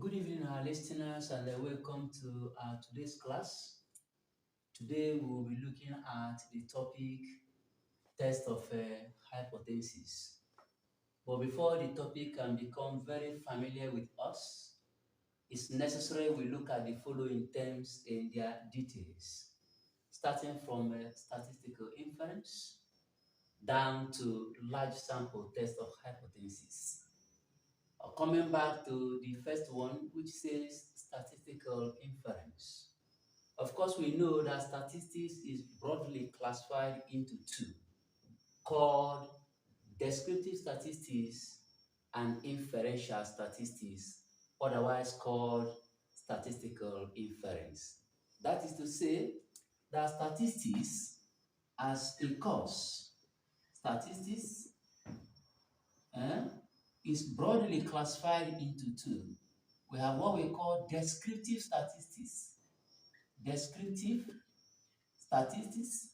Good evening, our listeners, and welcome to today's class. Today, we will be looking at the topic test of hypothesis. But before the topic can become very familiar with us, it's necessary we look at the following terms in their details, starting from statistical inference down to large sample test of hypothesis. Coming back to the first one, which says statistical inference. Of course, we know that statistics is broadly classified into two, called descriptive statistics and inferential statistics, otherwise called statistical inference. That is to say that statistics as a course, statistics eh, is broadly classified into two. We have what we call descriptive statistics. Descriptive statistics.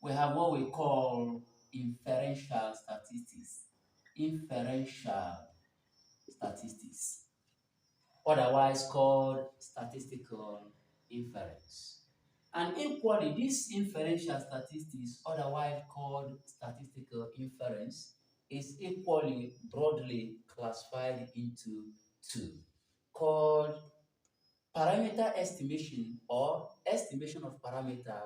We have what we call inferential statistics. Inferential statistics, otherwise called statistical inference. And equally, this inferential statistics, otherwise called statistical inference, is equally broadly classified into two, called parameter estimation or estimation of parameter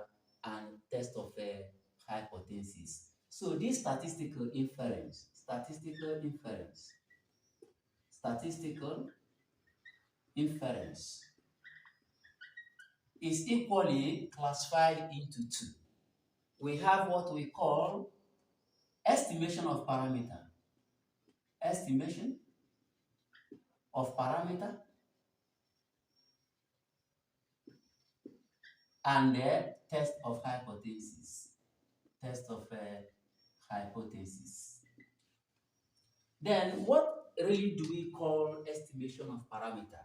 and test of a hypothesis. So this statistical inference is equally classified into two. We have what we call estimation of parameter, estimation of parameter, and the test of hypothesis, test of hypothesis. Then what really do we call estimation of parameter?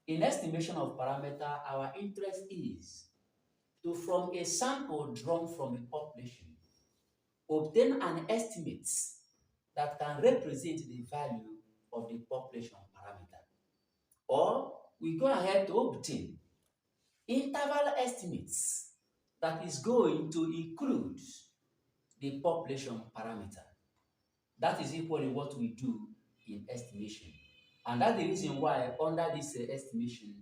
In estimation of parameter, our interest is to, from a sample drawn from a population, obtain an estimate that can represent the value of the population parameter. Or we go ahead to obtain interval estimates that is going to include the population parameter. That is equally what we do in estimation. And that's the reason why under this estimation,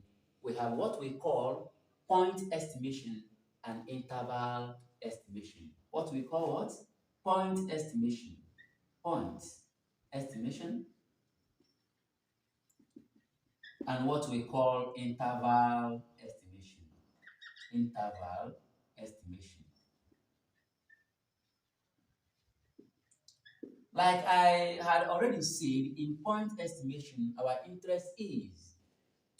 we have what we call point estimation and interval estimation. What we call what? Point estimation. Point estimation. And what we call interval estimation. Interval estimation. Like I had already said, in point estimation, our interest is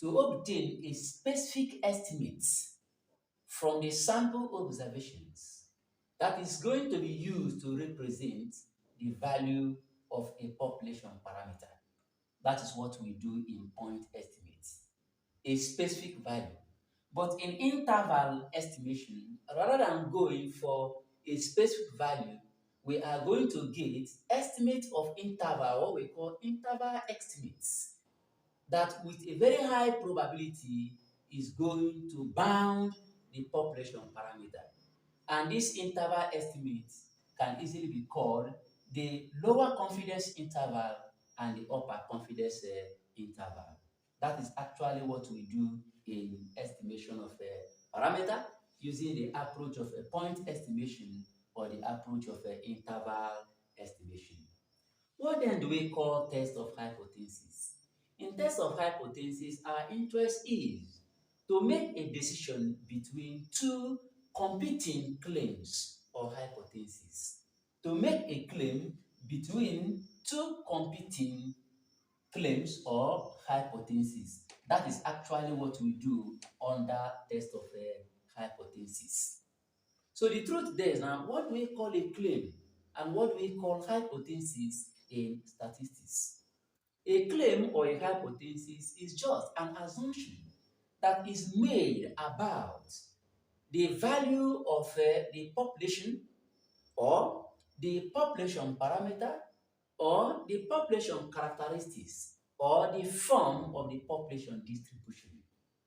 to obtain a specific estimate from the sample observations that is going to be used to represent the value of a population parameter. That is what we do in point estimates, a specific value. But in interval estimation, rather than going for a specific value, we are going to get estimate of interval, what we call interval estimates, that with a very high probability is going to bound the population parameter. And this interval estimate can easily be called the lower confidence interval and the upper confidence interval. That is actually what we do in estimation of a parameter using the approach of a point estimation or the approach of an interval estimation. What then do we call test of hypothesis? In test of hypothesis, our interest is to make a decision between two competing claims or hypotheses. To make a claim between two competing claims or hypotheses. That is actually what we do under test of a hypothesis. So the truth there is now, what we call a claim and what we call hypothesis in statistics. A claim or a hypothesis is just an assumption that is made about the value of the population or the population parameter or the population characteristics or the form of the population distribution.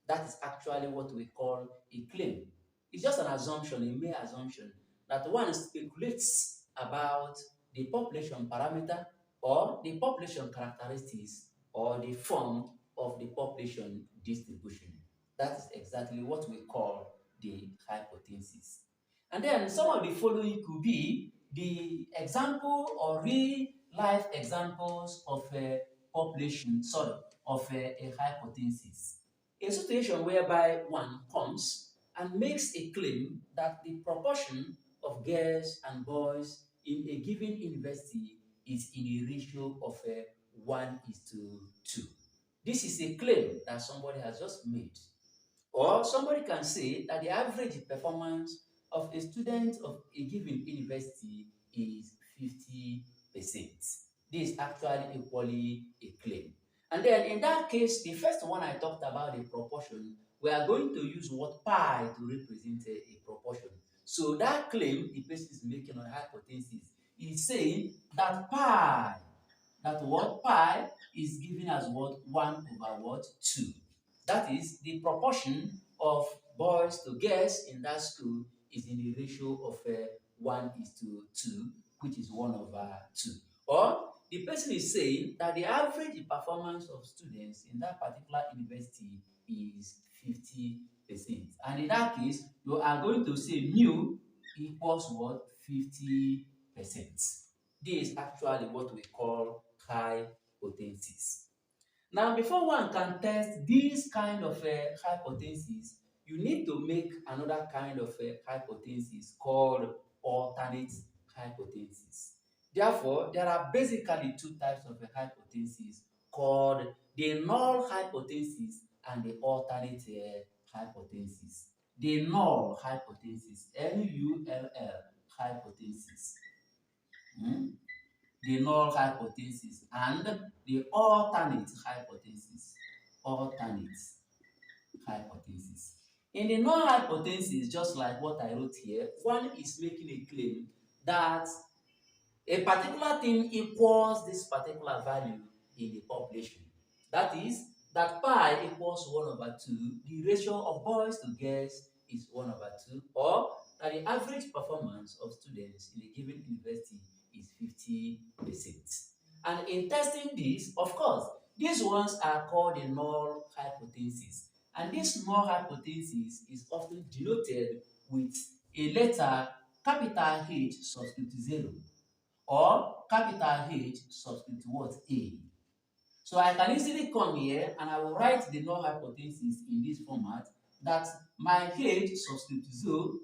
That is actually what we call a claim. It's just an assumption, a mere assumption, that one speculates about the population parameter or the population characteristics or the form of the population distribution. That is exactly what we call the hypothesis. And then some of the following could be the example or real life examples of a population, sorry, of a hypothesis. A situation whereby one comes and makes a claim that the proportion of girls and boys in a given university is in a ratio of 1:2. This is a claim that somebody has just made. Or somebody can say that the average performance of a student of a given university is 50%. This is actually equally a claim. And then in that case, the first one I talked about, the proportion, we are going to use what pi to represent a proportion. So that claim the person is making on hypothesis is saying that pi, that what pi is given as what 1 over what 2. That is, the proportion of boys to girls in that school is in the ratio of 1:2, which is 1 over 2. Or the person is saying that the average performance of students in that particular university is 50%. And in that case, you are going to say mu equals what? 50%. This is actually what we call hypothesis. Now, before one can test this kind of hypothesis, you need to make another kind of hypothesis called alternate hypothesis. Therefore, there are basically two types of hypothesis called the null hypothesis and the alternate hypothesis. The null hypothesis, N-U-L-L hypothesis. Hmm? The null hypothesis and the alternate hypothesis. Alternate hypothesis. In the null hypothesis, just like what I wrote here, one is making a claim that a particular thing equals this particular value in the population. That is, that pi equals 1 over 2, the ratio of boys to girls is 1 over 2, or that the average performance of students in a given university is 50%. And in testing this, of course, these ones are called the null hypothesis. And this null hypothesis is often denoted with a letter capital H subscript 0 or capital H subscript what? A. So I can easily come here and I will write the null hypothesis in this format that my H subscript 0,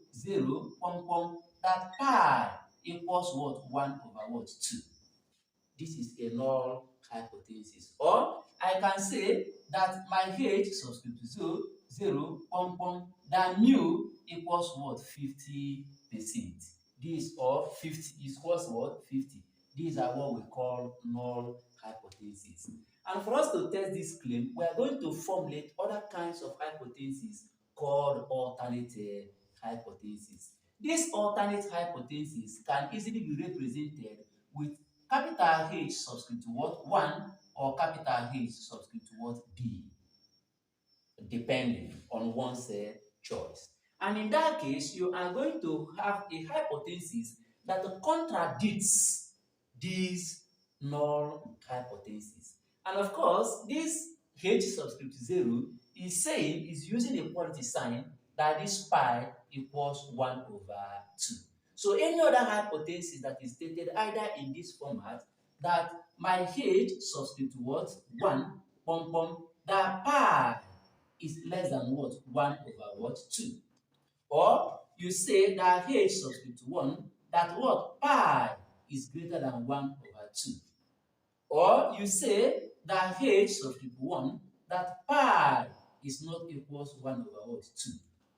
that pi equals what? 1 over what? 2. This is a null hypothesis. Or I can say that my H subscript 0, that mu equals what? 50%. This or 50 equals what? 50. These are what we call null hypothesis. And for us to test this claim, we are going to formulate other kinds of hypotheses called alternate hypothesis. This alternate hypothesis can easily be represented with capital H subscript what? 1 or capital H subscript what? B, depending on one's choice. And in that case, you are going to have a hypothesis that contradicts these null hypothesis. And of course, this H subscript 0 is using a quality sign that this pi equals 1 over 2. So any other hypothesis that is stated either in this format, that my H subscript what? 1, that pi is less than what? 1 over what? 2. Or you say that H subscript 1, that what? Pi is greater than 1 over 2. Or you say that H subscript 1, that pi is not equals 1 over what? 2.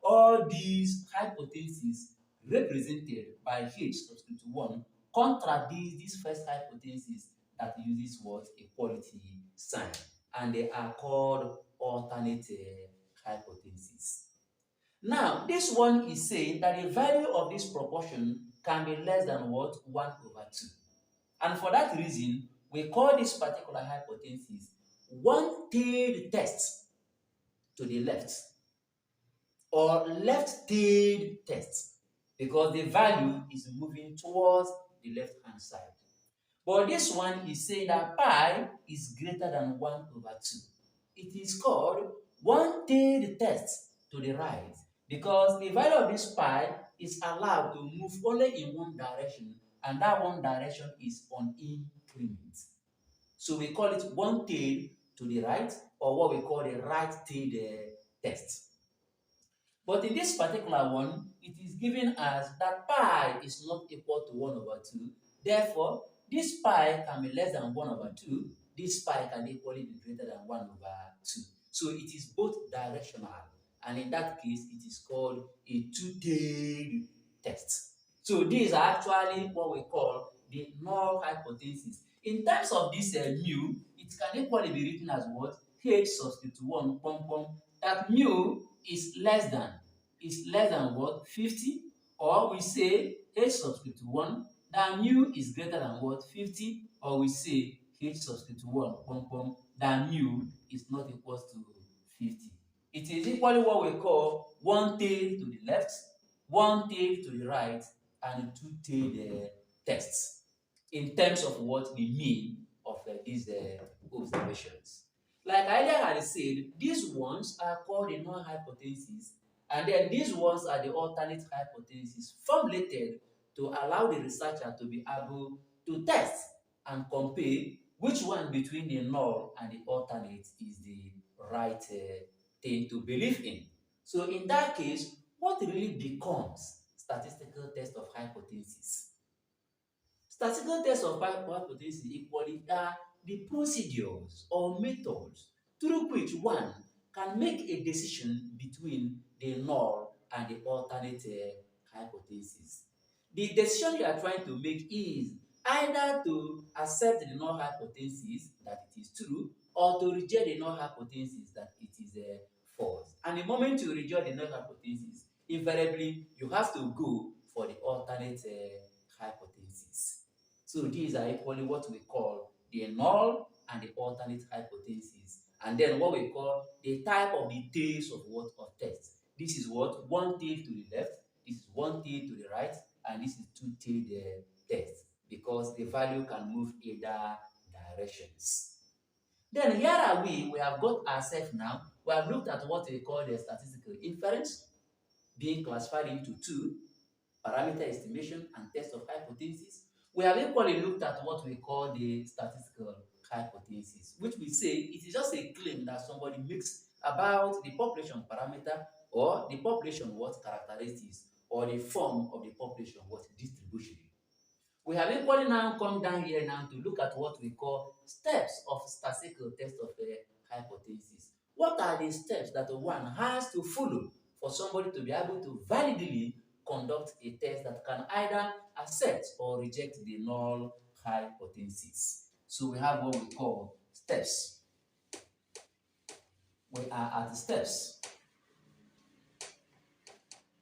All these hypotheses represented by H subscript 1 contradict this first hypothesis that uses what? Equality sign. And they are called alternate hypothesis. Now, this one is saying that the value of this proportion can be less than what? 1 over 2. And for that reason, we call this particular hypothesis one-tailed test to the left or left-tailed test because the value is moving towards the left-hand side. But this one is saying that pi is greater than 1/2. It is called one-tailed test to the right because the value of this pi is allowed to move only in one direction, and that one direction is on increment. So we call it one-tailed to the right, or what we call the right-tailed test. But in this particular one, it is given as that pi is not equal to 1/2. Therefore, this pi can be less than 1/2. This pi can equally be greater than 1/2. So it is both directional. And in that case, it is called a two-tailed test. So these are actually what we call the null hypothesis. In terms of this mu, it can equally be written as what? H subscript 1, that mu is less than what? 50, or we say h subscript 1, that mu is greater than what? 50, or we say h subscript 1, that mu is not equal to 50. It is equally what we call one tail to the left, one tail to the right, and two-tailed tests in terms of what we mean of these observations. Like I earlier had said, these ones are called the null hypotheses, and then these ones are the alternate hypotheses formulated to allow the researcher to be able to test and compare which one between the null and the alternate is the right thing to believe in. So in that case, what really becomes statistical test of hypothesis? Statistical tests of hypothesis equally are the procedures or methods through which one can make a decision between the null and the alternate hypothesis. The decision you are trying to make is either to accept the null hypothesis that it is true or to reject the null hypothesis that it is false. And the moment you reject the null hypothesis, invariably you have to go for the alternate hypothesis. So these are equally what we call the null and the alternate hypothesis. And then what we call the type of the tails of what of test. This is what one tail to the left, this is one tail to the right, and this is two-tailed test because the value can move either directions. Then here are we have got ourselves now. We have looked at what we call the statistical inference being classified into two: parameter estimation and test of hypothesis. We have equally looked at what we call the statistical hypothesis, which we say it is just a claim that somebody makes about the population parameter or the population what characteristics or the form of the population what distribution. We have equally now come down here now to look at what we call steps of statistical test of a hypothesis. What are the steps that one has to follow for somebody to be able to validly conduct a test that can either accept or reject the null hypothesis? So we have what we call steps. We are at the steps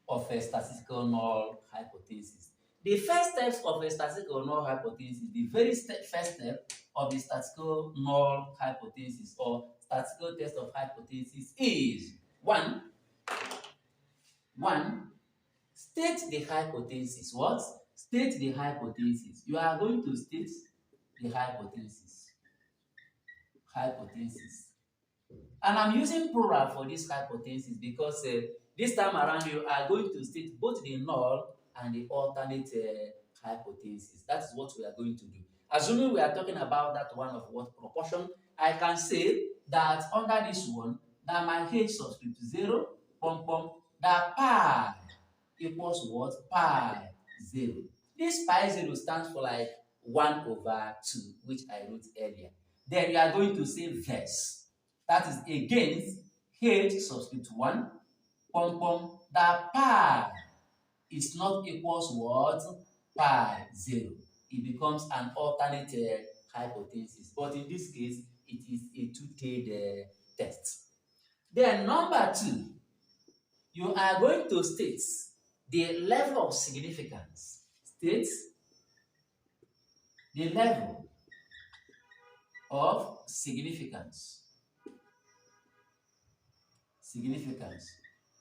of a statistical null hypothesis. The first steps of a statistical null hypothesis, the very first step of the statistical null hypothesis or statistical test of hypothesis is one, state the hypothesis. What? State the hypothesis. You are going to state the hypothesis. And I'm using plural for this hypothesis because this time around you are going to state both the null and the alternate hypothesis. That is what we are going to do. Assuming we are talking about that one of what proportion, I can say that under this one, that my h subscript 0, that pi equals what? Pi 0. This pi 0 stands for like 1/2, which I wrote earlier. Then you are going to say verse. That is against h subscript 1, that pi is not equals what? Pi 0. It becomes an alternate hypothesis. But in this case, it is a two-tailed test. Then number 2, you are going to state the level of significance. State the level of significance. Significance.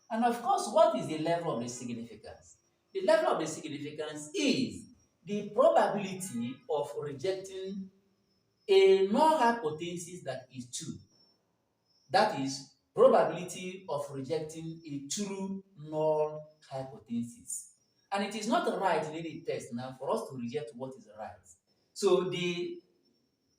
And of course, what is the level of the significance? The level of the significance is the probability of rejecting a null hypothesis that is true. That is, probability of rejecting a true null hypothesis. And it is not right in any test now for us to reject what is right. So the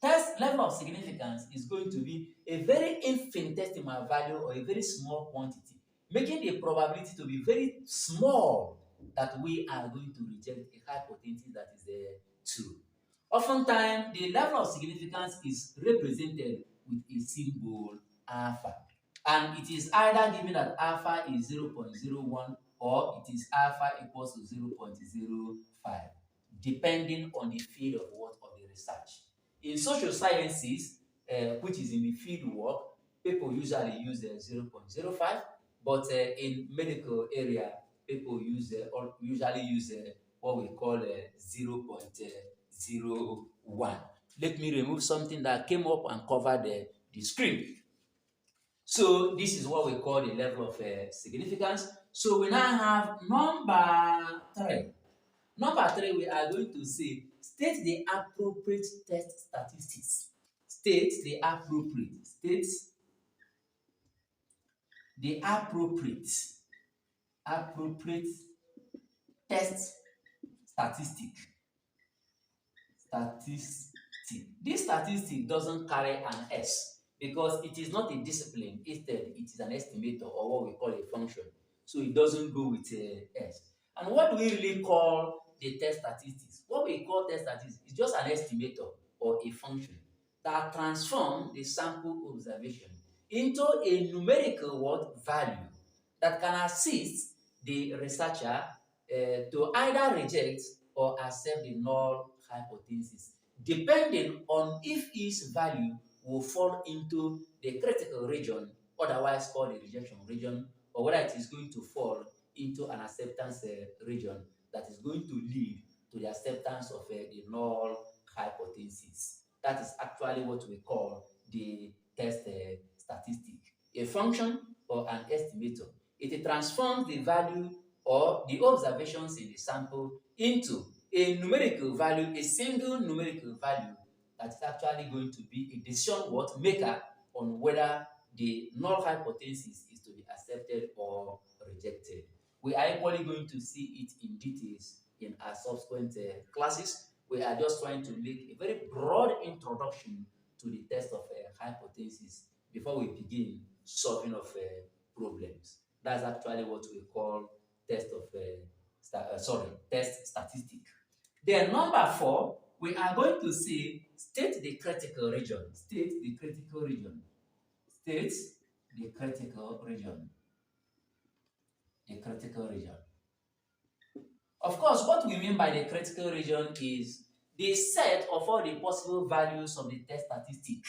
test level of significance is going to be a very infinitesimal value or a very small quantity, making the probability to be very small that we are going to reject a hypothesis that is true. Oftentimes, the level of significance is represented with a symbol alpha. And it is either given that alpha is 0.01 or it is alpha equals to 0.05, depending on the field of what of the research. In social sciences, which is in the field work, people usually use 0.05, but in medical area, people or usually use what we call 0.01. Let me remove something that came up and covered the screen. So this is what we call the level of significance. So we now have number 3. Number 3, we are going to say, state the appropriate test statistics. State the appropriate. State the appropriate test statistic. This statistic doesn't carry an S because it is not a discipline. Instead, it is an estimator or what we call a function. So it doesn't go with a S. And what do we really call the test statistics? What we call test statistics is just an estimator or a function that transforms the sample observation into a numerical value that can assist the researcher to either reject or accept the null hypothesis, depending on if its value will fall into the critical region, otherwise called the rejection region, or whether it is going to fall into an acceptance region that is going to lead to the acceptance of the null hypothesis. That is actually what we call the test statistic, a function or an estimator. It transforms the value or the observations in the sample into a numerical value, a single numerical value that is actually going to be a decision maker on whether the null hypothesis is to be accepted or rejected. We are equally going to see it in details in our subsequent classes. We are just trying to make a very broad introduction to the test of hypothesis before we begin solving of problems. That's actually what we call test statistic. Then number 4, we are going to see state the critical region. State the critical region. State the critical region. The critical region. Of course, what we mean by the critical region is the set of all the possible values of the test statistic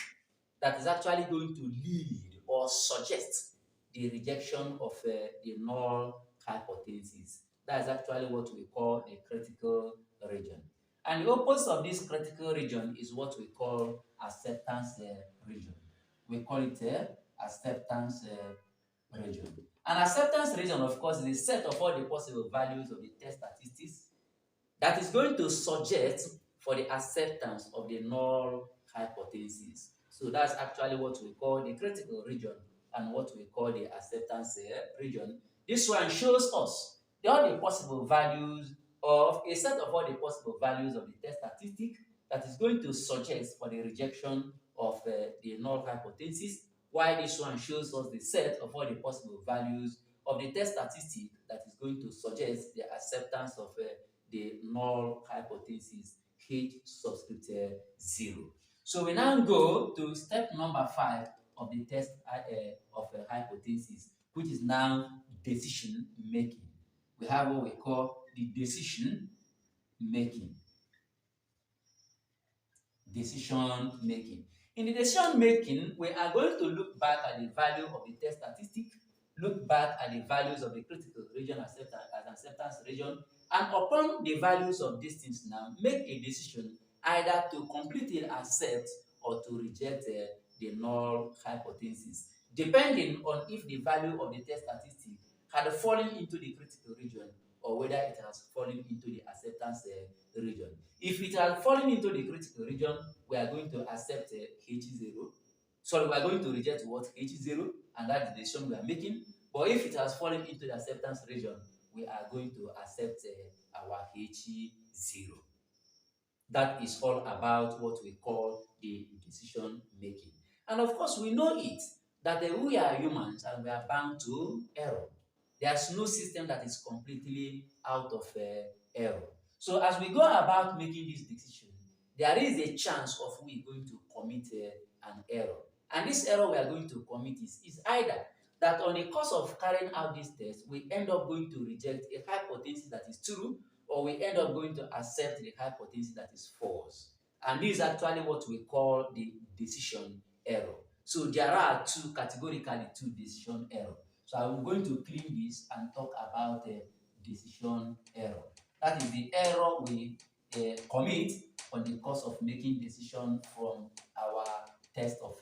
that is actually going to lead or suggest the rejection of the null hypothesis. That is actually what we call the critical region. And the opposite of this critical region is what we call acceptance region. We call it acceptance region. An acceptance region, of course, is a set of all the possible values of the test statistics that is going to suggest for the acceptance of the null hypothesis. So that's actually what we call the critical region and what we call the acceptance region. This one shows us all the possible values of a set of all the possible values of the test statistic that is going to suggest for the rejection of the null hypothesis, while this one shows us the set of all the possible values of the test statistic that is going to suggest the acceptance of the null hypothesis, H subscript 0. So we now go to step number 5 of the test of a hypothesis, which is now decision making. We have what we call the decision making. Decision making. In the decision making, we are going to look back at the value of the test statistic, look back at the values of the critical region as acceptance region, and upon the values of these things now, make a decision either to completely accept or to reject the null hypothesis, depending on if the value of the test statistic had fallen into the critical region or whether it has fallen into the acceptance region. If it has fallen into the critical region, we are going to accept H0. Sorry, we are going to reject what? H0, and that's the decision we are making. But if it has fallen into the acceptance region, we are going to accept our H0. That is all about what we call the decision making. And of course, we know it that we are humans and we are bound to error. There's no system that is completely out of error. So as we go about making this decision, there is a chance of we going to commit an error. And this error we are going to commit is either that on the course of carrying out this test, we end up going to reject a hypothesis that is true, or we end up going to accept the hypothesis that is false. And this is actually what we call the decision error. So there are categorically two decision error. So I'm going to clean this and talk about decision error. That is the error we commit on the course of making decision from our test of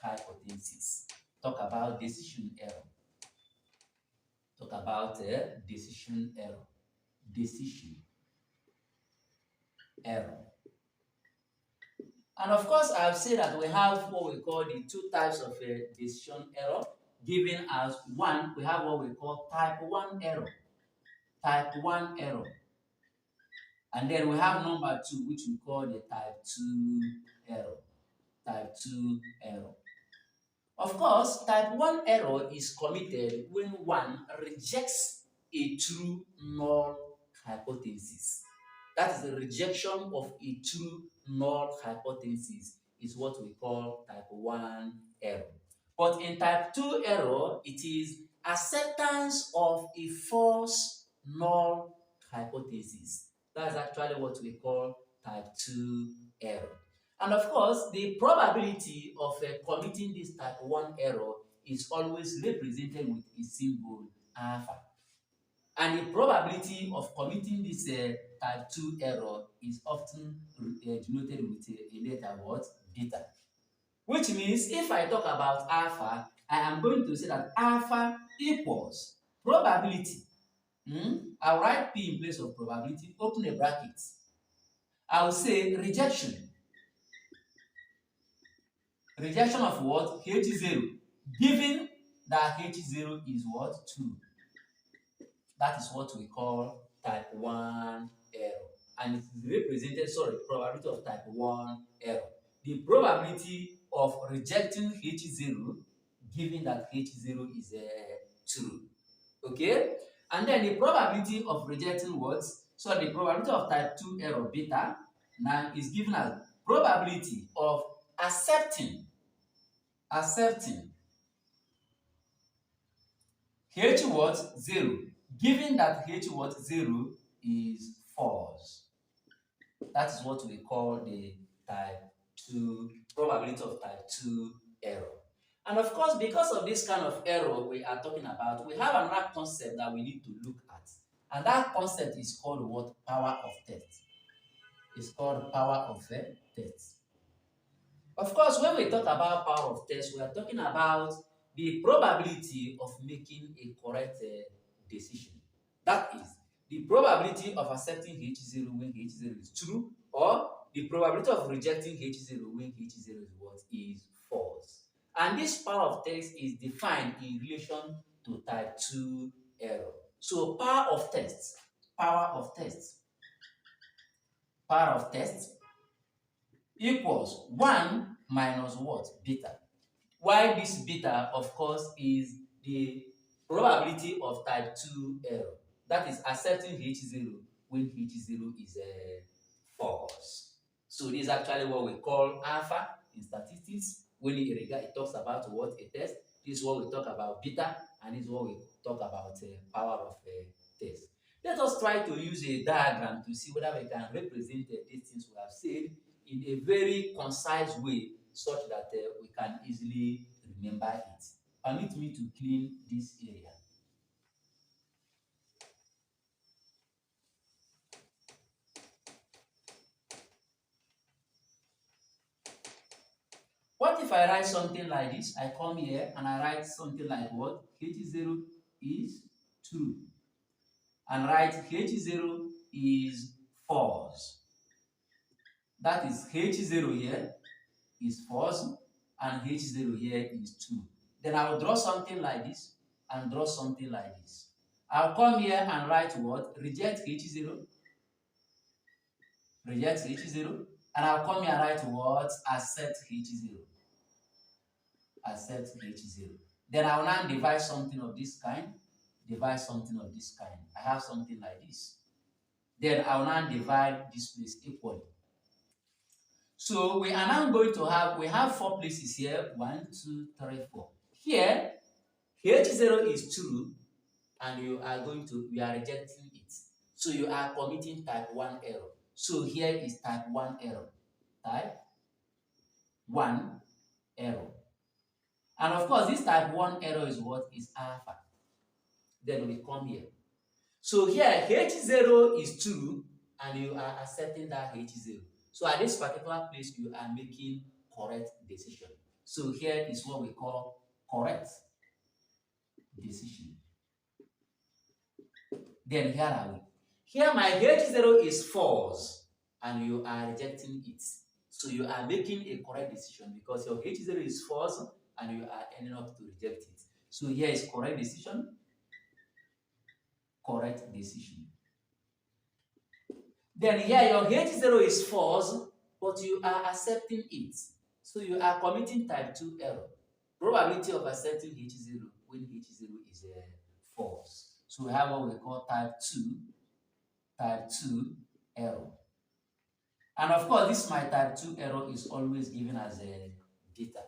hypothesis. Talk about decision error. Talk about decision error. Decision error. And of course, I've said that we have what we call the two types of decision error. Given as one, we have what we call type 1 error. Type 1 error. And then we have number 2, which we call the type 2 error. Type 2 error. Of course, type 1 error is committed when one rejects a true null hypothesis. That is the rejection of a true null hypothesis is what we call type 1 error. But in type 2 error, it is acceptance of a false null hypothesis. That's actually what we call type 2 error. And of course, the probability of committing this type 1 error is always represented with a symbol alpha. And the probability of committing this type 2 error is often denoted with a letter what? Beta. Which means if I talk about alpha, I am going to say that alpha equals probability. I'll write P in place of probability, open a bracket. I'll say rejection. Rejection of what? H0. Given that H0 is what? 2. That is what we call type 1 error. And it is represented, probability of type 1 error. The probability of rejecting H0 given that H0 is true. Okay? And then the probability of rejecting what? So the probability of type 2 error beta now is given as probability of accepting H what? 0. Given that H what? 0 is false. That is what we call the type 2, probability of type 2 error. And of course, because of this kind of error we are talking about, we have another concept that we need to look at. And that concept is called what? Power of test. It's called power of test. Of course, when we talk about power of test, we are talking about the probability of making a correct decision. That is, the probability of accepting H0 when H0 is true, or the probability of rejecting H0 when H0 is what? Is false. And this power of test is defined in relation to type 2 error. So power of test equals 1 minus what? Beta. Why this beta, of course, is the probability of type 2 error. That is accepting H0 when H0 is false. So this is actually what we call alpha in statistics. When it talks about what? A test. This is what we talk about beta, and this is what we talk about power of test. Let us try to use a diagram to see whether we can represent these things we have said in a very concise way such that we can easily remember it. Permit me to clean this area. What if I write something like this? I come here and I write something like what? H0 is true. And write H0 is false. That is H0 here is false and H0 here is true. Then I will draw something like this and draw something like this. I'll come here and write what? Reject H0, reject H0, and I'll come here and write what? Accept H0, accept H0. Then I will now divide something of this kind, divide something of this kind. I have something like this. Then I will now divide this place equally. So we are now going to have, we have 4 places here, 1, 2, 3, 4. Here, H0 is true, and we are rejecting it. So you are committing type 1 error. So here is type 1 error. Type 1 error. And of course, this type 1 error is what? Is alpha. Then we come here. So here, H0 is true, and you are accepting that H0. So at this particular place, you are making correct decision. So here is what we call correct decision. Then here are we. Here my H0 is false, and you are rejecting it. So you are making a correct decision because your H0 is false, and you are ending up to reject it. So here is correct decision, correct decision. Then here your H0 is false, but you are accepting it. So you are committing type 2 error. Probability of accepting H0 when H0 is false. So we have what we call type 2 error. And of course, this my type 2 error is always given as a beta.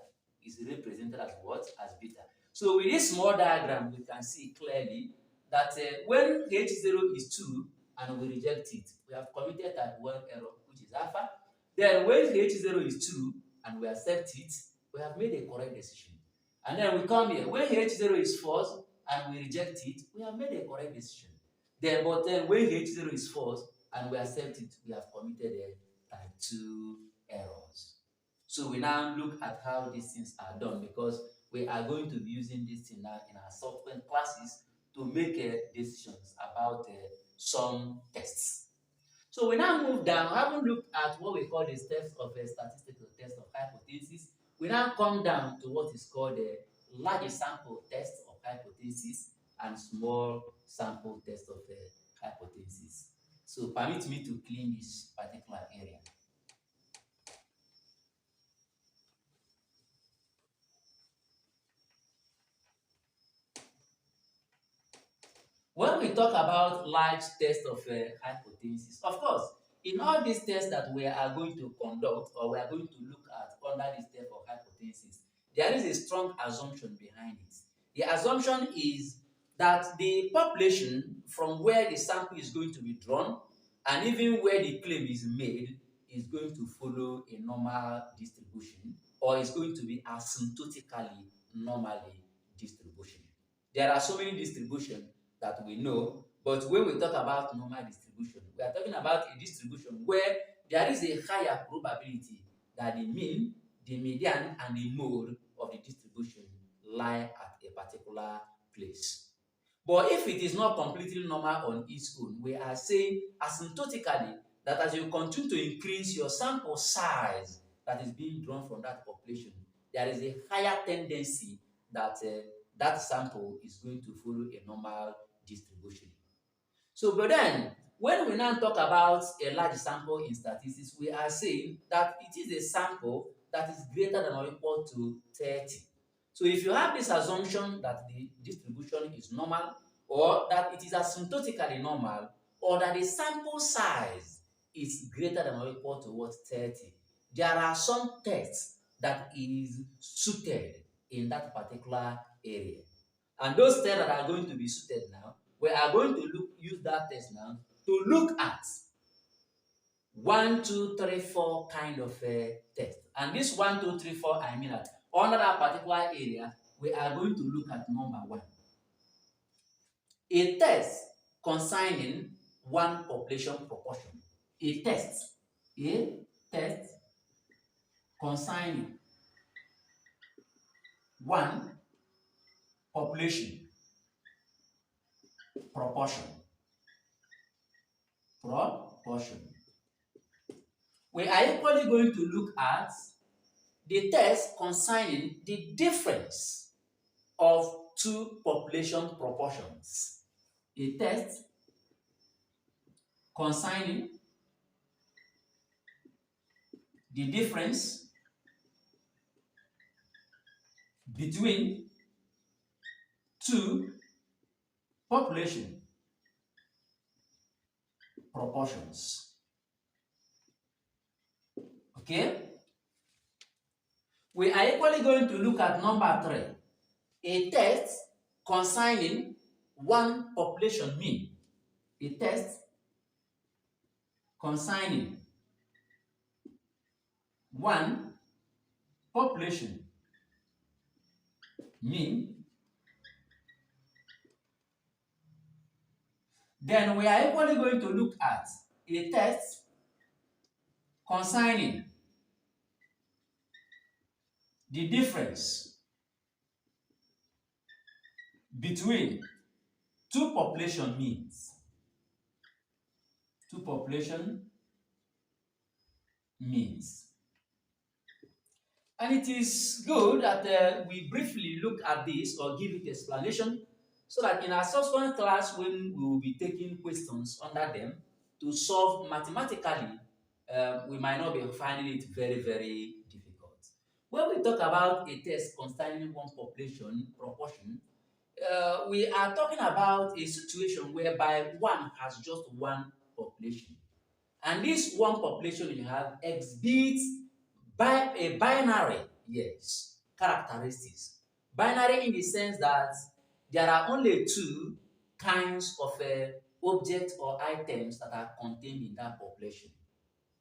Is represented as what? As beta. So with this small diagram, we can see clearly that when H0 is true and we reject it, we have committed type 1 error, which is alpha. Then when H0 is true and we accept it, we have made a correct decision. And then we come here, when H0 is false and we reject it, we have made a correct decision. Then when H0 is false and we accept it, we have committed a type 2 errors. So we now look at how these things are done, because we are going to be using this thing now in our subsequent classes to make decisions about some tests. So we now move down, having looked at what we call the test of statistics or test of hypothesis. We now come down to what is called a large sample test of hypothesis and small sample test of hypothesis. So permit me to clean this particular area. When we talk about large test of hypothesis, of course, in all these tests that we are going to conduct or we are going to look at under this test of hypothesis, there is a strong assumption behind it. The assumption is that the population from where the sample is going to be drawn and even where the claim is made is going to follow a normal distribution, or is going to be asymptotically normally distribution. There are so many distributions that we know, but when we talk about normal distribution, we are talking about a distribution where there is a higher probability that the mean, the median, and the mode of the distribution lie at a particular place. But if it is not completely normal on its own, we are saying asymptotically that as you continue to increase your sample size that is being drawn from that population, there is a higher tendency that that sample is going to follow a normal distribution. So, but then, when we now talk about a large sample in statistics, we are saying that it is a sample that is greater than or equal to 30. So, if you have this assumption that the distribution is normal, or that it is asymptotically normal, or that the sample size is greater than or equal to what? 30, there are some tests that is suited in that particular area. And those tests that are going to be suited now, we are going to use that test now to look at 1, 2, 3, 4 kind of test. And this 1, 2, 3, 4, I mean that under that particular area, we are going to look at number 1. A test concerning one population proportion. A test concerning one population proportion. Proportion. We are equally going to look at the test concerning the difference of two population proportions. A test concerning the difference between two population proportions. Okay? We are equally going to look at number 3, a test concerning one population mean. A test concerning one population mean. Then we are equally going to look at a test concerning the difference between two population means. Two population means. And it is good that we briefly look at this or give it explanation so that in our subsequent class, when we will be taking questions under them to solve mathematically, we might not be finding it very, very difficult. When we talk about a test concerning one population proportion, we are talking about a situation whereby one has just one population. And this one population you have exhibits by a binary, yes, characteristics. Binary in the sense that there are only two kinds of objects or items that are contained in that population.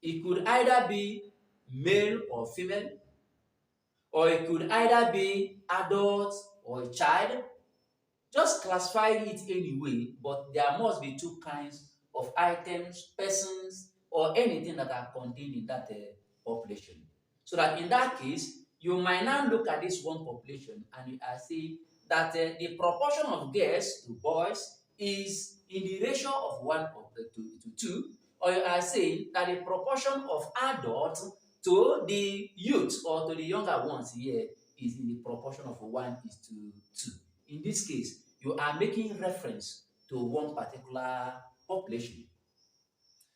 It could either be male or female, or it could either be adult or a child. Just classify it anyway, but there must be two kinds of items, persons, or anything that are contained in that population. So that in that case, you might now look at this one population and you are saying that the proportion of girls to boys is in the ratio of 1 to 2, or you are saying that the proportion of adults to the youth or to the younger ones here is in the proportion of 1 is to 2. In this case, you are making reference to one particular population.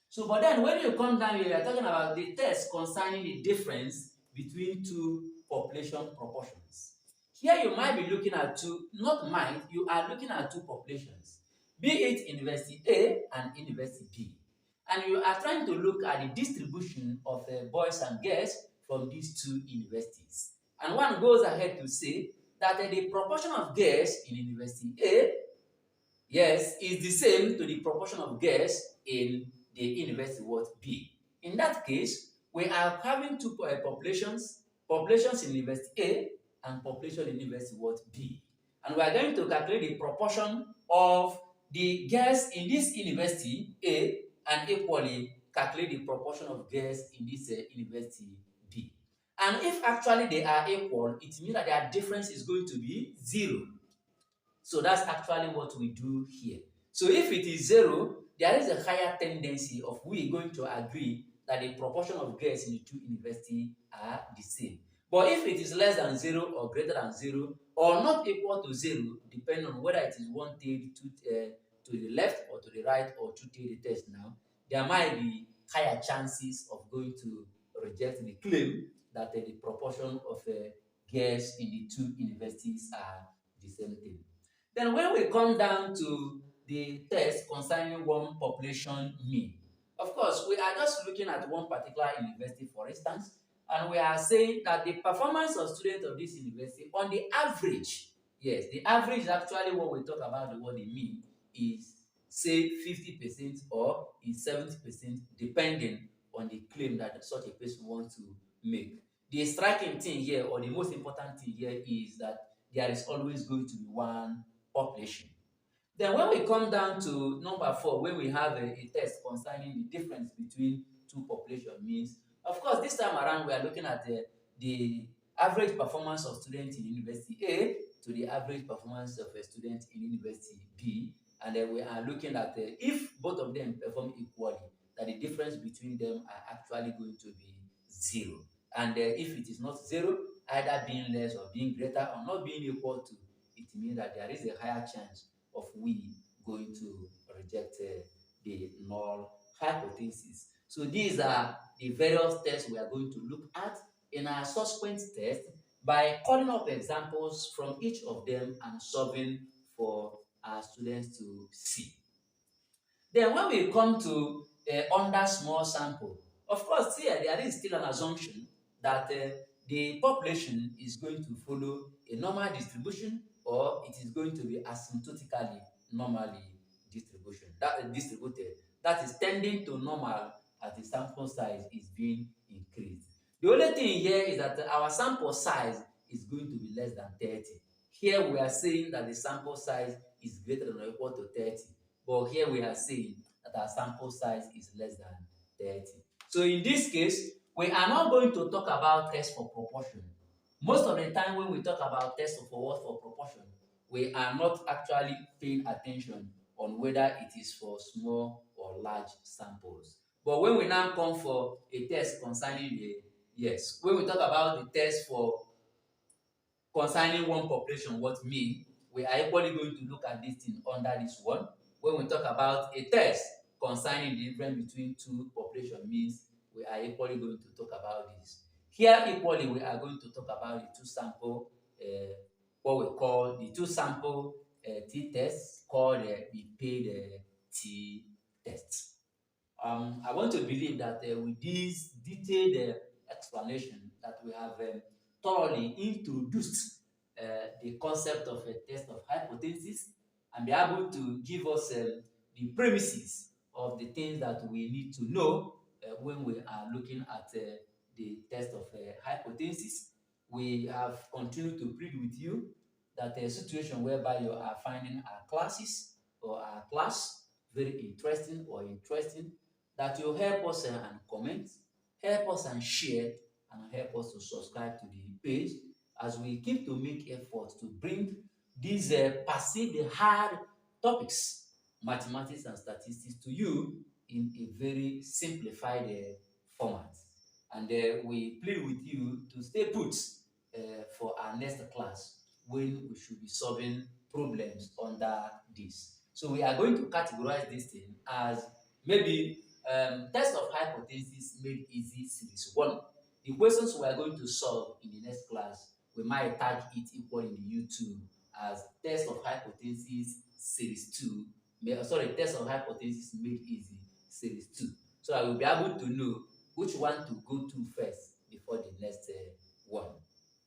So, but then when you come down here, you are talking about the test concerning the difference between two population proportions. Here you might be looking at two, not might, you are looking at two populations, be it University A and University B. And you are trying to look at the distribution of boys and girls from these two universities. And one goes ahead to say that the proportion of girls in University A, yes, is the same to the proportion of girls in the University what B. In that case, we are having two populations in University A and population in University what B. And we are going to calculate the proportion of the girls in this University A and equally calculate the proportion of girls in this University B. And if actually they are equal, it means that their difference is going to be 0. So that's actually what we do here. So if it is 0, there is a higher tendency of we going to agree that the proportion of girls in the two universities are the same. But if it is less than 0 or greater than 0 or not equal to 0, depending on whether it is 1/3 to the left or to the right or 2/3 the test now, there might be higher chances of going to reject the claim that the proportion of girls in the two universities are the same thing. Then when we come down to the test concerning one population mean, of course, we are just looking at one particular university, for instance, and we are saying that the performance of students of this university on the average, yes, the average is actually what we talk about the word mean is say 50% or is 70%, depending on the claim that such a person wants to make. The striking thing here, or the most important thing here, is that there is always going to be one population. Then when we come down to number 4, when we have a test concerning the difference between two population means, of course, this time around we are looking at the average performance of students in University A to the average performance of a student in University B, and then we are looking at if both of them perform equally, that the difference between them are actually going to be zero. And if it is not zero, either being less or being greater or not being equal to, it means that there is a higher chance of we going to reject the null hypothesis. So these are the various tests we are going to look at in our subsequent test by calling up examples from each of them and solving for our students to see. Then when we come to under small sample, of course here there is still an assumption that the population is going to follow a normal distribution, or it is going to be asymptotically normally distributed. That is tending to normal as the sample size is being increased. The only thing here is that our sample size is going to be less than 30. Here we are saying that the sample size is greater than or equal to 30. But here we are saying that our sample size is less than 30. So in this case, we are not going to talk about test for proportion. Most of the time when we talk about test for what for proportion, we are not actually paying attention on whether it is for small or large samples. But when we now come for a test concerning when we talk about the test for concerning one population, what mean, we are equally going to look at this thing under this one. When we talk about a test concerning the difference between two population means, we are equally going to talk about this. Here equally we are going to talk about the two sample, what we call the two sample t-test called the paid t-test. I want to believe that with this detailed explanation that we have thoroughly introduced the concept of a test of hypothesis and be able to give us the premises of the things that we need to know when we are looking at the test of hypothesis. We have continued to plead with you that a situation whereby you are finding our classes or our class very interesting or interesting, that you help us and comment, help us and share, and help us to subscribe to the page as we keep to make efforts to bring these perceived hard topics, mathematics and statistics, to you in a very simplified format. And we plead with you to stay put for our next class when we should be solving problems under this. So we are going to categorize this thing as maybe test of hypothesis made easy series 1. The questions we are going to solve in the next class, we might tag it equal in the YouTube as test of hypothesis series 2. Test of hypothesis made easy series 2. So I will be able to know which one to go to first before the next one.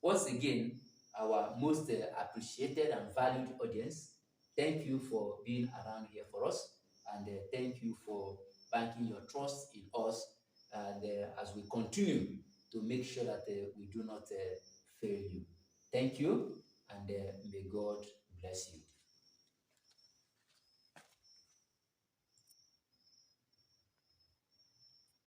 Once again, our most appreciated and valued audience, thank you for being around here for us, and thank you for banking your trust in us, and as we continue to make sure that we do not fail you. Thank you, and may God bless you.